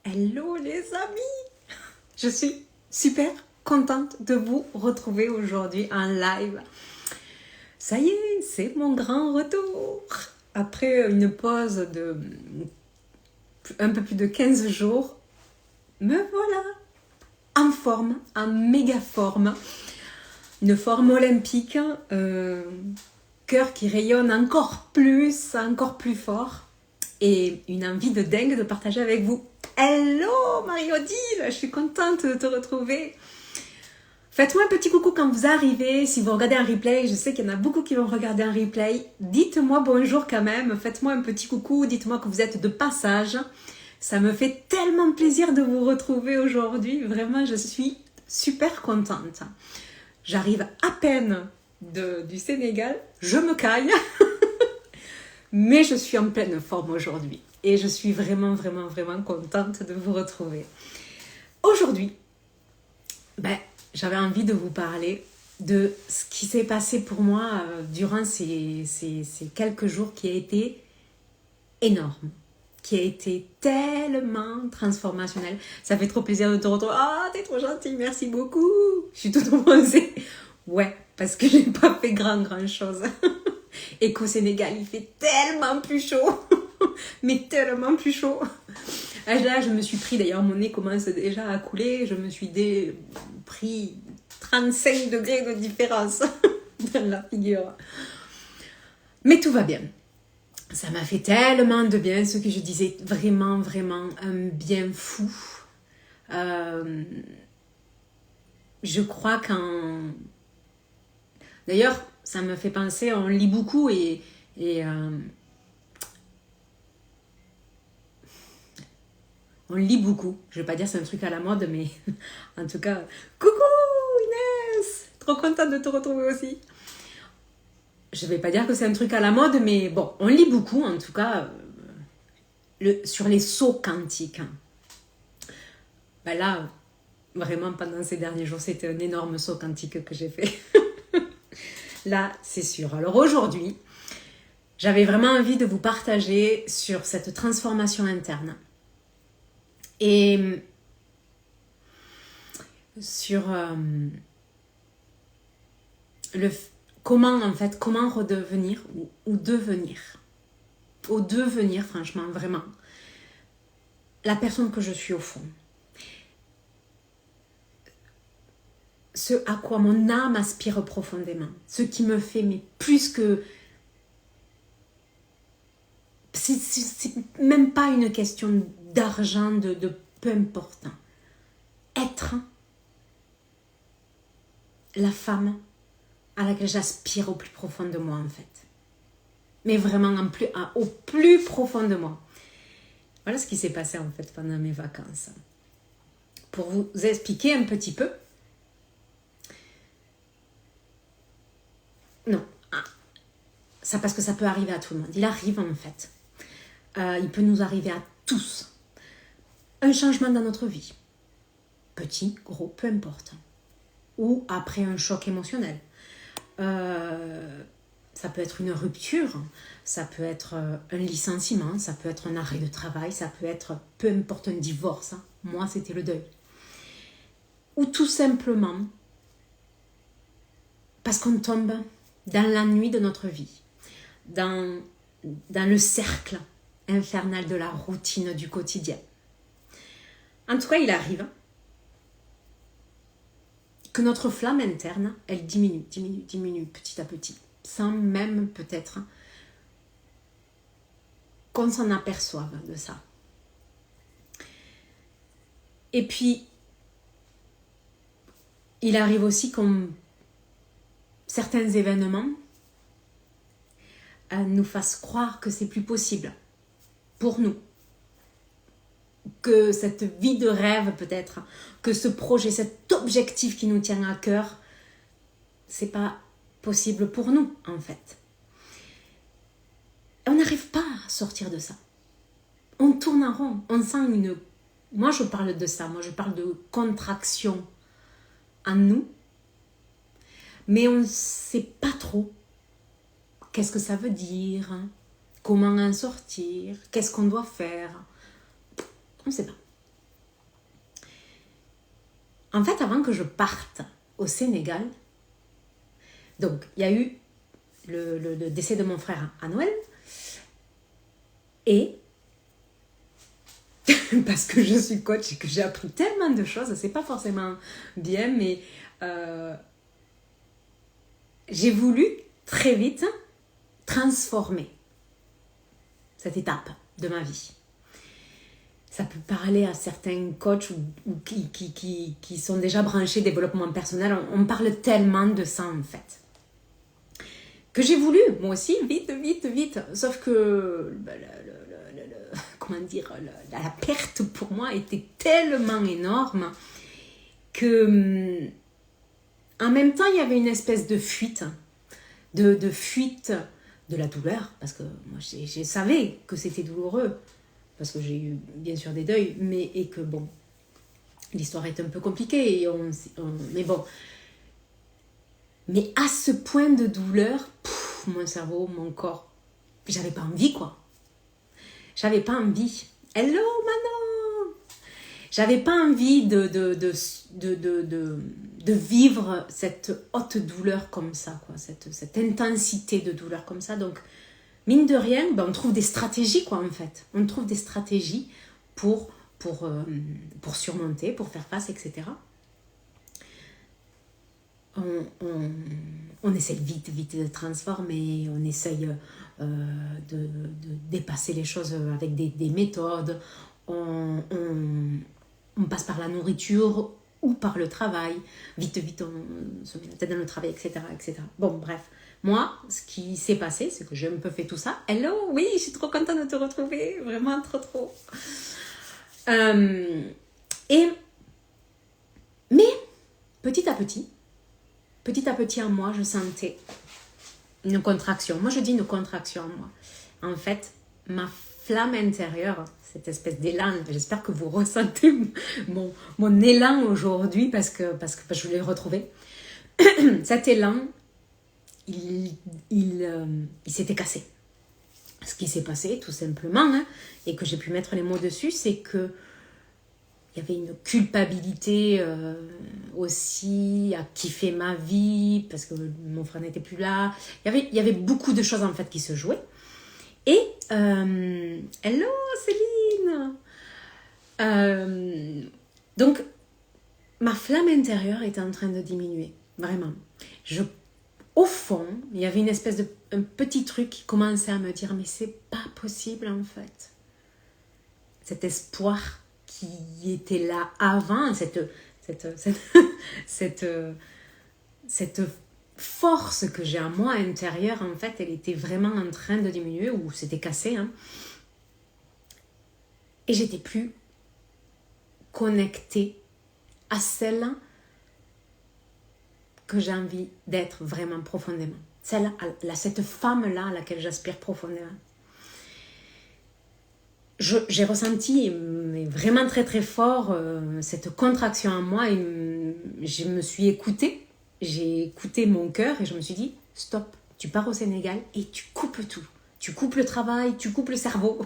Hello les amis! Je suis super contente de vous retrouver aujourd'hui en live. Ça y est, c'est mon grand retour. Après une pause de un peu plus de 15 jours, me voilà en forme, en méga forme. Une forme olympique, cœur qui rayonne encore plus fort et une envie de dingue de partager avec vous. Hello Marie-Odile, je suis contente de te retrouver. Faites-moi un petit coucou quand vous arrivez, si vous regardez un replay, je sais qu'il y en a beaucoup qui vont regarder un replay. Dites-moi bonjour quand même, faites-moi un petit coucou, dites-moi que vous êtes de passage. Ça me fait tellement plaisir de vous retrouver aujourd'hui, vraiment je suis super contente. J'arrive à peine du Sénégal, je me caille, mais je suis en pleine forme aujourd'hui. Et je suis vraiment contente de vous retrouver. Aujourd'hui, j'avais envie de vous parler de ce qui s'est passé pour moi durant ces quelques jours qui a été énorme, qui a été tellement transformationnel. Ça fait trop plaisir de te retrouver. Ah, t'es trop gentille, merci beaucoup. Je suis toute bronzée. Ouais, parce que j'ai pas fait grand chose. Et qu'au Sénégal, il fait tellement plus chaud. Mais tellement plus chaud. Là, je me suis pris, d'ailleurs, mon nez commence déjà à couler. Je me suis pris 35 degrés de différence dans la figure. Mais tout va bien. Ça m'a fait tellement de bien, ce que je disais, vraiment un bien fou. Je crois D'ailleurs, ça me fait penser, on lit beaucoup et on lit beaucoup. Je vais pas dire c'est un truc à la mode, mais en tout cas, coucou Inès, trop contente de te retrouver aussi. Je vais pas dire que c'est un truc à la mode, mais bon, on lit beaucoup, en tout cas, sur les sauts quantiques. Là, vraiment, pendant ces derniers jours, c'était un énorme saut quantique que j'ai fait. Là, c'est sûr. Alors aujourd'hui, j'avais vraiment envie de vous partager sur cette transformation interne. Et sur comment redevenir ou devenir. Au devenir, franchement, vraiment. La personne que je suis au fond. Ce à quoi mon âme aspire profondément. Ce qui me fait, mais plus que... C'est même pas une question d'argent, de peu importe. Être la femme à laquelle j'aspire au plus profond de moi, en fait. Mais vraiment au plus profond de moi. Voilà ce qui s'est passé, en fait, pendant mes vacances. Pour vous expliquer un petit peu. Non. Ça, parce que ça peut arriver à tout le monde. Il arrive, en fait. Il peut nous arriver à tous. Un changement dans notre vie. Petit, gros, peu importe. Ou après un choc émotionnel. Ça peut être une rupture, ça peut être un licenciement, ça peut être un arrêt de travail, ça peut être, peu importe, un divorce. Moi, c'était le deuil. Ou tout simplement parce qu'on tombe dans la nuit de notre vie, dans le cercle infernal de la routine du quotidien. En tout cas, il arrive que notre flamme interne, elle diminue petit à petit, sans même peut-être qu'on s'en aperçoive de ça. Et puis, il arrive aussi comme certains événements nous fassent croire que c'est plus possible pour nous. Que cette vie de rêve peut-être, que ce projet, cet objectif qui nous tient à cœur, c'est pas possible pour nous en fait. Et on n'arrive pas à sortir de ça. On tourne en rond, on sent moi je parle de ça, je parle de contraction en nous, mais on ne sait pas trop qu'est-ce que ça veut dire, comment en sortir, qu'est-ce qu'on doit faire. On ne sait pas. en fait, avant que je parte au Sénégal, donc il y a eu le décès de mon frère à Noël, et parce que je suis coach et que j'ai appris tellement de choses, c'est pas forcément bien, mais j'ai voulu très vite transformer cette étape de ma vie. Ça peut parler à certains coachs ou qui sont déjà branchés développement personnel. On parle tellement de ça en fait. Que j'ai voulu, moi aussi, vite. Sauf que comment dire, la perte pour moi était tellement énorme que en même temps, il y avait une espèce de fuite, de fuite de la douleur, parce que moi, je savais que c'était douloureux, parce que j'ai eu bien sûr des deuils, et que bon, l'histoire est un peu compliquée, mais bon. Mais à ce point de douleur, mon cerveau, mon corps, j'avais pas envie quoi. J'avais pas envie. Hello Manon. J'avais pas envie de vivre cette haute douleur comme ça, quoi, cette intensité de douleur comme ça. Donc, mine de rien, on trouve des stratégies, quoi, en fait. On trouve des stratégies pour surmonter, pour faire face, etc. On essaye vite de transformer, on essaye de dépasser les choses avec des méthodes, on passe par la nourriture ou par le travail, vite on se met la tête dans le travail, etc. Bon, bref, moi, ce qui s'est passé, c'est que j'ai un peu fait tout ça. Hello, oui, je suis trop contente de te retrouver, vraiment trop. Mais petit à petit en moi, je sentais une contraction. Moi, je dis une contraction en moi. En fait, ma flamme intérieure, cette espèce d'élan, j'espère que vous ressentez mon élan aujourd'hui parce que je l'ai retrouvé. Cet élan, il s'était cassé. Ce qui s'est passé, tout simplement, et que j'ai pu mettre les mots dessus, c'est que il y avait une culpabilité aussi à kiffer ma vie parce que mon frère n'était plus là. Il y avait beaucoup de choses en fait qui se jouaient. Et hello Céline. Donc ma flamme intérieure était en train de diminuer, vraiment. Au fond, il y avait une espèce un petit truc qui commençait à me dire mais c'est pas possible en fait. Cet espoir qui était là avant, cette force que j'ai en moi intérieure, en fait, elle était vraiment en train de diminuer, ou c'était cassé. Et j'étais plus connectée à celle que j'ai envie d'être vraiment profondément. Cette femme-là à laquelle j'aspire profondément. J'ai ressenti mais vraiment très fort cette contraction en moi et je me suis écoutée. J'ai écouté mon cœur et je me suis dit stop, tu pars au Sénégal et tu coupes tout. Tu coupes le travail, tu coupes le cerveau.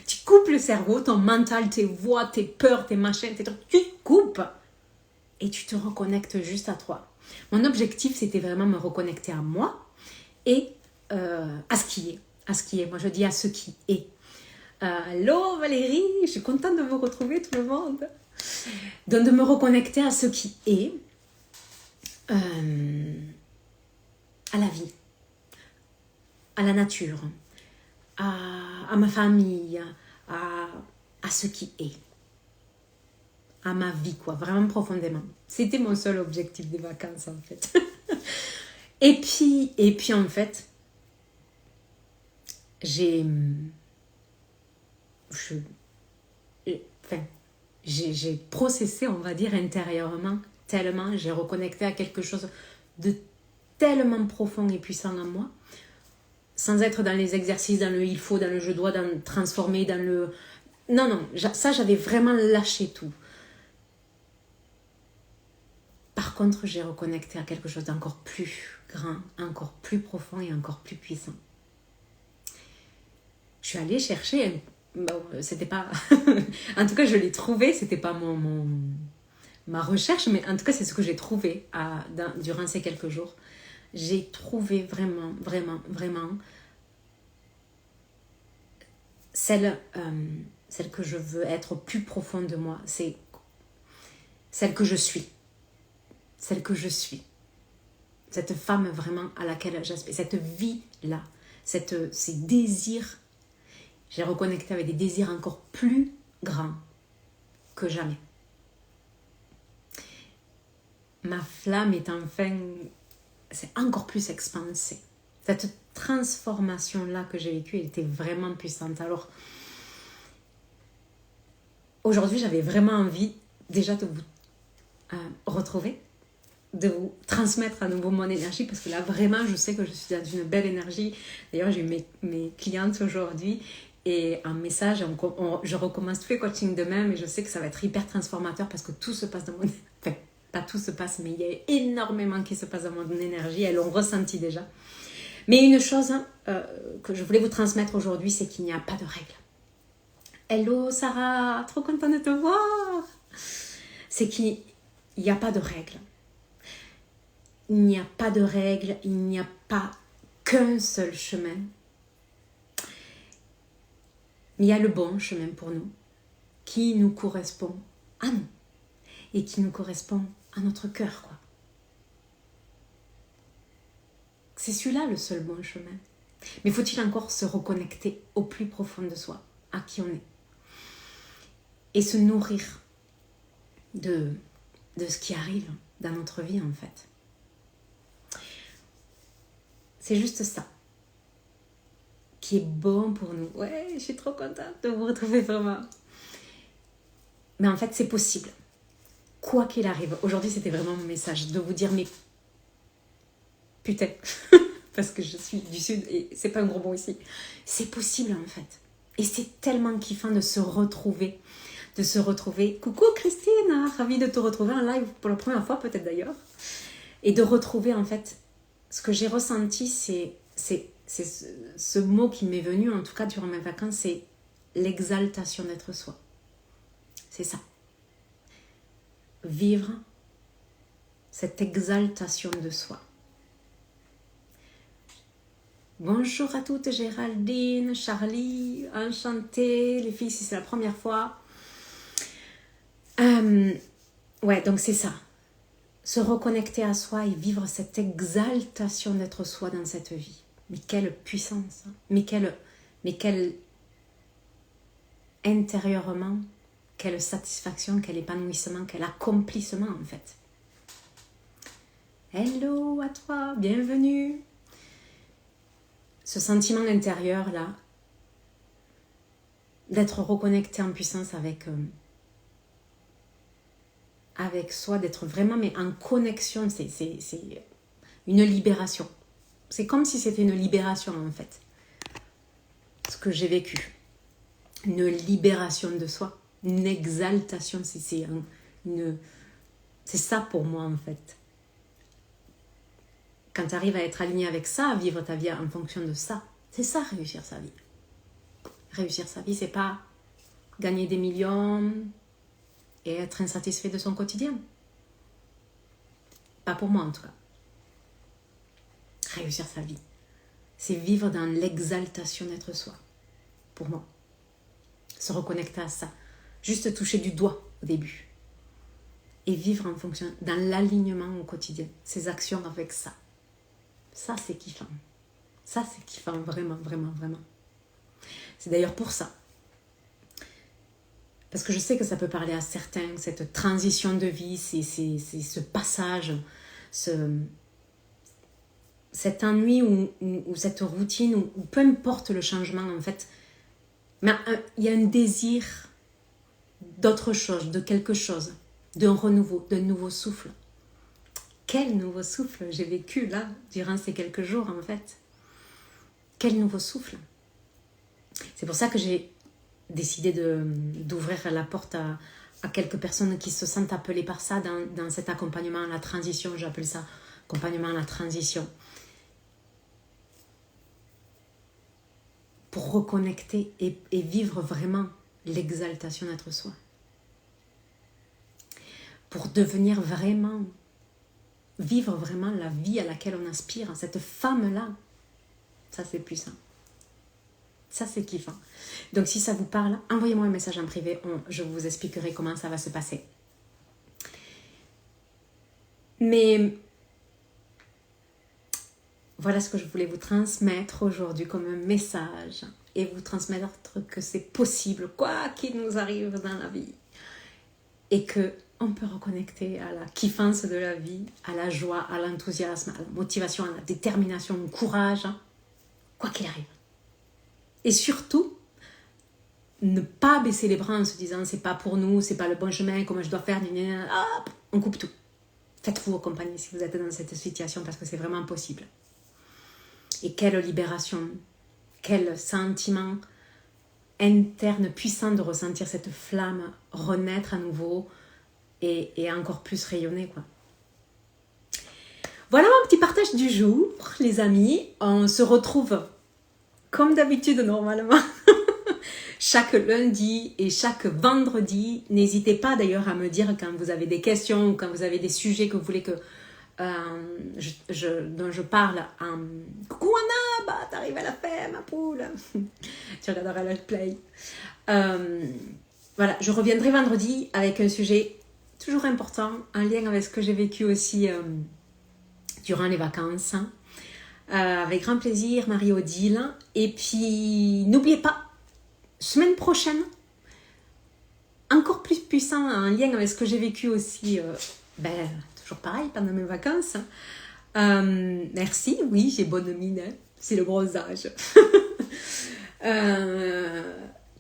Tu coupes le cerveau, ton mental, tes voix, tes peurs, tes machins, tes trucs. Tu coupes et tu te reconnectes juste à toi. Mon objectif, c'était vraiment me reconnecter à moi et à ce qui est. À ce qui est. Moi, je dis à ce qui est. Allô Valérie, je suis contente de vous retrouver tout le monde. Donc de me reconnecter à ce qui est, à la vie, à la nature, à ma famille, à ce qui est, à ma vie quoi, vraiment profondément. C'était mon seul objectif des vacances en fait. et puis en fait, j'ai processé, on va dire, intérieurement, tellement j'ai reconnecté à quelque chose de tellement profond et puissant en moi, sans être dans les exercices, dans le il faut, dans le je dois, dans le transformer, dans le... Non, ça j'avais vraiment lâché tout. Par contre, j'ai reconnecté à quelque chose d'encore plus grand, encore plus profond et encore plus puissant. Je suis allée chercher... Bon, c'était pas... en tout cas, je l'ai trouvé, c'était pas ma recherche, mais en tout cas, c'est ce que j'ai trouvé durant ces quelques jours. J'ai trouvé vraiment, vraiment, vraiment celle que je veux être au plus profond de moi. C'est celle que je suis. Celle que je suis. Cette femme vraiment à laquelle j'aspire. Cette vie-là. Ces désirs. J'ai reconnecté avec des désirs encore plus grands que jamais. Ma flamme est enfin... C'est encore plus expansé. Cette transformation-là que j'ai vécue, elle était vraiment puissante. Alors, aujourd'hui, j'avais vraiment envie déjà de vous retrouver, de vous transmettre à nouveau mon énergie, parce que là, vraiment, je sais que je suis dans une belle énergie. D'ailleurs, j'ai eu mes clientes aujourd'hui et un message, je recommence tous les coachings demain, mais je sais que ça va être hyper transformateur parce que tout se passe dans mon... Enfin, pas tout se passe, mais il y a énormément qui se passe dans mon énergie. Elles l'ont ressenti déjà. Mais une chose que je voulais vous transmettre aujourd'hui, c'est qu'il n'y a pas de règles. Hello Sarah, trop contente de te voir. C'est qu'il n'y a pas de règles. Il n'y a pas de règles, il n'y a pas qu'un seul chemin. Mais il y a le bon chemin pour nous, qui nous correspond à nous et qui nous correspond à notre cœur, quoi. C'est celui-là le seul bon chemin. Mais faut-il encore se reconnecter au plus profond de soi, à qui on est, et se nourrir de ce qui arrive dans notre vie, en fait. C'est juste ça qui est bon pour nous. Ouais, je suis trop contente de vous retrouver vraiment. Mais en fait, c'est possible. Quoi qu'il arrive. Aujourd'hui, c'était vraiment mon message. De vous dire, mais putain, parce que je suis du Sud et c'est pas un gros mot ici. C'est possible, en fait. Et c'est tellement kiffant de se retrouver. De se retrouver. Coucou Christine, ravie de te retrouver en live pour la première fois, peut-être d'ailleurs. Et de retrouver, en fait, ce que j'ai ressenti, c'est ce mot qui m'est venu, en tout cas durant mes vacances, c'est l'exaltation d'être soi. C'est ça. Vivre cette exaltation de soi. Bonjour à toutes, Géraldine, Charlie, enchantée, les filles, si c'est la première fois. Ouais, donc c'est ça. Se reconnecter à soi et vivre cette exaltation d'être soi dans cette vie. Mais quelle puissance, hein. mais quelle intérieurement, quelle satisfaction, quel épanouissement, quel accomplissement en fait. Hello à toi, bienvenue. Ce sentiment intérieur là, d'être reconnecté en puissance avec soi, d'être vraiment mais en connexion, c'est une libération. C'est comme si c'était une libération en fait. Ce que j'ai vécu. Une libération de soi. Une exaltation. C'est ça pour moi en fait. Quand tu arrives à être aligné avec ça, à vivre ta vie en fonction de ça, c'est ça réussir sa vie. Réussir sa vie, c'est pas gagner des millions et être insatisfait de son quotidien. Pas pour moi en tout cas. Réussir sa vie, c'est vivre dans l'exaltation d'être soi. Pour moi. Se reconnecter à ça. Juste toucher du doigt au début. Et vivre en fonction, dans l'alignement au quotidien. Ses actions avec ça. Ça, c'est kiffant. Ça, c'est kiffant, vraiment, vraiment, vraiment. C'est d'ailleurs pour ça. Parce que je sais que ça peut parler à certains, cette transition de vie, c'est ce passage, cet ennui ou cette routine, ou peu importe le changement en fait. Mais il y a un désir d'autre chose, de quelque chose, d'un renouveau, d'un nouveau souffle. Quel nouveau souffle j'ai vécu là, durant ces quelques jours en fait. Quel nouveau souffle. C'est pour ça que j'ai décidé d'ouvrir la porte à quelques personnes qui se sentent appelées par ça dans cet accompagnement à la transition. J'appelle ça accompagnement à la transition. Pour reconnecter et vivre vraiment l'exaltation d'être soi. pour devenir vraiment, vivre vraiment la vie à laquelle on aspire, cette femme-là. Ça, c'est puissant. Ça, c'est kiffant. Donc, si ça vous parle, envoyez-moi un message en privé. Je vous expliquerai comment ça va se passer. Mais voilà ce que je voulais vous transmettre aujourd'hui comme un message. Et vous transmettre que c'est possible, quoi qu'il nous arrive dans la vie. Et qu'on peut reconnecter à la kiffance de la vie, à la joie, à l'enthousiasme, à la motivation, à la détermination, au courage. Quoi qu'il arrive. Et surtout, ne pas baisser les bras en se disant c'est pas pour nous, c'est pas le bon chemin, comment je dois faire, hop, on coupe tout. Faites-vous accompagner si vous êtes dans cette situation parce que c'est vraiment possible. Et quelle libération, quel sentiment interne puissant de ressentir cette flamme renaître à nouveau et encore plus rayonner, quoi. Voilà mon petit partage du jour, les amis. On se retrouve comme d'habitude normalement chaque lundi et chaque vendredi. N'hésitez pas d'ailleurs à me dire quand vous avez des questions ou quand vous avez des sujets que vous voulez que dont je parle. Coucou Anna, bah t'arrives à la fin ma poule. Tu regarderas le play. Voilà, je reviendrai vendredi avec un sujet toujours important en lien avec ce que j'ai vécu aussi durant les vacances. Avec grand plaisir, Marie-Odile. Et puis, n'oubliez pas, semaine prochaine, encore plus puissant en lien avec ce que j'ai vécu aussi, toujours pareil, pendant mes vacances. Merci, oui, j'ai bonne mine, hein, c'est le bronzage.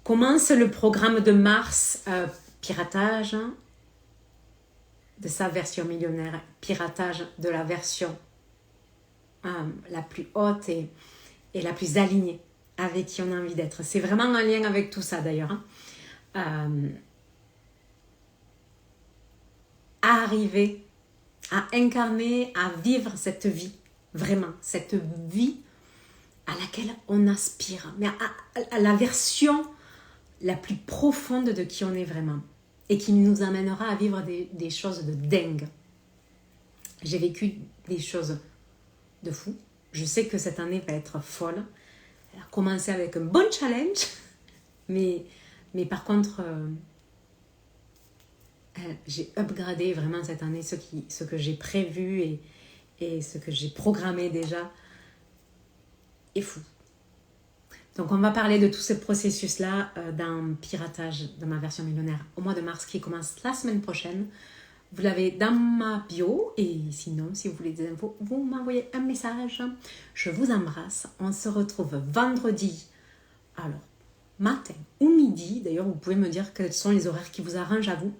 Commence le programme de Mars, piratage de sa version millionnaire, piratage de la version la plus haute et la plus alignée avec qui on a envie d'être. C'est vraiment en lien avec tout ça d'ailleurs. Arriver à incarner, à vivre cette vie, vraiment, cette vie à laquelle on aspire, mais à la version la plus profonde de qui on est vraiment et qui nous amènera à vivre des choses de dingue. J'ai vécu des choses de fou. Je sais que cette année va être folle. Elle a commencé avec un bon challenge, mais par contre, j'ai upgradé vraiment cette année ce que j'ai prévu et ce que j'ai programmé déjà est fou. Donc on va parler de tout ce processus-là dans Piratage de ma version millionnaire au mois de mars qui commence la semaine prochaine. Vous l'avez dans ma bio et sinon, si vous voulez des infos, vous m'envoyez un message. Je vous embrasse. On se retrouve vendredi, alors matin ou midi. D'ailleurs, vous pouvez me dire quels sont les horaires qui vous arrangent à vous.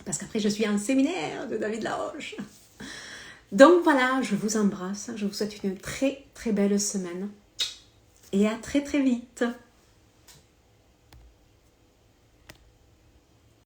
Parce qu'après, je suis en séminaire de David Laroche. Donc voilà, je vous embrasse. Je vous souhaite une très très belle semaine. Et à très très vite.